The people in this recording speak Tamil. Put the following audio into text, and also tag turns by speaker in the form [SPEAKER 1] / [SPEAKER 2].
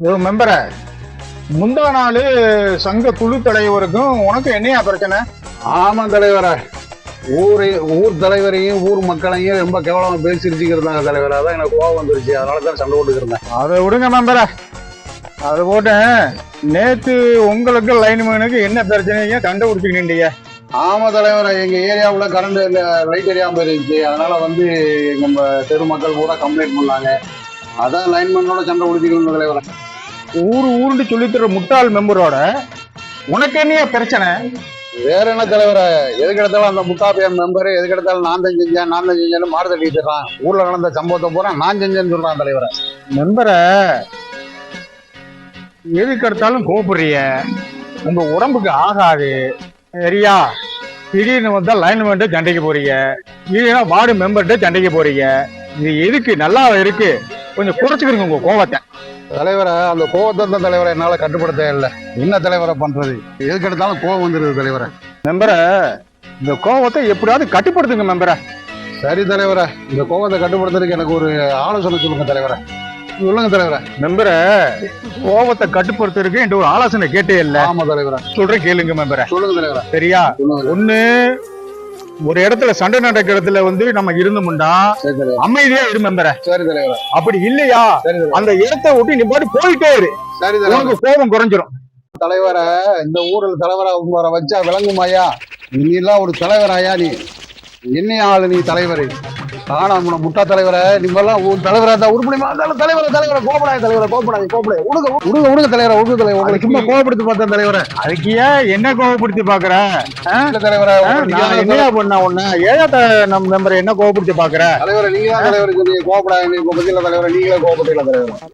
[SPEAKER 1] ஒரு மெம்பரை முந்தா நாள் சங்க குழு தலைவருக்கும் உனக்கு என்னையா பிரச்சனை?
[SPEAKER 2] ஆமா தலைவரே, ஊர் தலைவரையும் ஊர் மக்களையும் ரொம்ப கேவலமா பேசிருச்சுக்கிறதாங்க தலைவர். அதான் எனக்கு கோவம் வந்துருச்சு, அதனால தான் சண்டை போட்டுக்கிறேன்.
[SPEAKER 1] அதை விடுங்க மெம்பரை, அதை போட்டு நேத்து உங்களுக்கு லைன்மேனுக்கு என்ன பிரச்சனைங்க கண்டுபிடிச்சிக்கிட்டீங்க?
[SPEAKER 2] ஆமா தலைவரே, எங்க ஏரியாவுல கரண்ட் லைட் எரியாம போயிருச்சு. அதனால வந்து நம்ம தெரு மக்கள் பூரா கம்ப்ளைண்ட் பண்ணாங்க. அதான் லைன்மேனோட சண்டை பிடிச்சிக்கணும் தலைவரே.
[SPEAKER 1] ஊருன்னு சொல்லித்தர முட்டாள் மெம்பரோட உனக்கு என்னையா பிரச்சனை?
[SPEAKER 2] வேற என்ன தலைவரை, எதுக்கு எடுத்தாலும் அந்த முட்டாப்பியா மெம்பர் எதுக்கு எடுத்தாலும் நான் தான் செஞ்சேன்னு மாறு தட்டி வச்சிடறான். ஊர்ல நடந்த சம்பவத்தை பூரா நான் செஞ்சேன்னு சொல்றான் தலைவரை.
[SPEAKER 1] மெம்பரை எதுக்கு எடுத்தாலும் கோபுறிய, உங்க உடம்புக்கு ஆகாது சரியா? திடீர்னு வந்தா லைன்மேன்ட்ட சண்டைக்கு போறீங்க, இல்லைன்னா வார்டு மெம்பர்கிட்ட சண்டைக்கு போறீங்க. இது எதுக்கு நல்லா இருக்கு? கொஞ்சம் குறைச்சிக்கிறீங்க உங்க கோவத்தை.
[SPEAKER 2] தலைவரை, அந்த கோவத்தை தான் தலைவரை என்னால கட்டுப்படுத்த இல்லை. என்ன தலைவரை பண்றது, எதுக்கு எடுத்தாலும் கோவம் வந்துருது தலைவரை.
[SPEAKER 1] மெம்பரை இந்த கோவத்தை எப்படியாவது கட்டுப்படுத்துங்க மெம்பரை.
[SPEAKER 2] சரி தலைவரை, இந்த கோவத்தை கட்டுப்படுத்துறதுக்கு எனக்கு ஒரு ஆலோசனை சொல்லுங்க தலைவரை. சொல்லுங்க தலைவரை.
[SPEAKER 1] மெம்பரை கோவத்தை கட்டுப்படுத்துறதுக்கு என்ற ஒரு ஆலோசனை கேட்டே இல்ல.
[SPEAKER 2] ஆமா தலைவரை,
[SPEAKER 1] சொல்றேன் கேளுங்க மெம்பரை.
[SPEAKER 2] சொல்லுங்க தலைவரை.
[SPEAKER 1] சரியா? ஒண்ணு, ஒரு இடத்துல சண்டை நடக்கிற இடத்துல வந்து நம்ம இருந்தோம்னா அமைதியா இரு மெம்பரை.
[SPEAKER 2] சரி தலைவரை.
[SPEAKER 1] அப்படி இல்லையா அந்த இடத்தை விட்டு நீ பாட்டு போயிட்டே இரு.
[SPEAKER 2] சரி
[SPEAKER 1] தலைவரை, கோபம் குறைஞ்சிரும்.
[SPEAKER 2] தலைவரை, இந்த ஊர்ல தலைவரா உங்களை வச்சா விளங்குமாயா? நீ எல்லாம் ஒரு தலைவராயா? நீ என்ன ஆளு நீ தலைவர்? ஆனா முட்டா தலைவரை, நீங்கெல்லாம் தலைவரா இருந்தா உருப்படிமா இருந்தாலும் தலைவரை கோபடாது தலைவரை, கோபடாது உடுங்க தலைவரை, உங்களுக்கு சும்மா கோபப்படுத்தி பார்த்தேன் தலைவரை.
[SPEAKER 1] அதுக்கு ஏன் என்ன கோபப்படுத்தி பாக்குற
[SPEAKER 2] தலைவரை?
[SPEAKER 1] என்னையா பண்ண உன்ன ஏழா நம்ம மெம்பரை என்ன கோபப்படுத்தி பாக்குற?
[SPEAKER 2] தலைவரை நீங்க தான் தலைவருக்கு கோபப்படாது. இப்ப பத்தியில தலைவரை நீங்களே கோபப்பட்டீங்களா தலைவரை?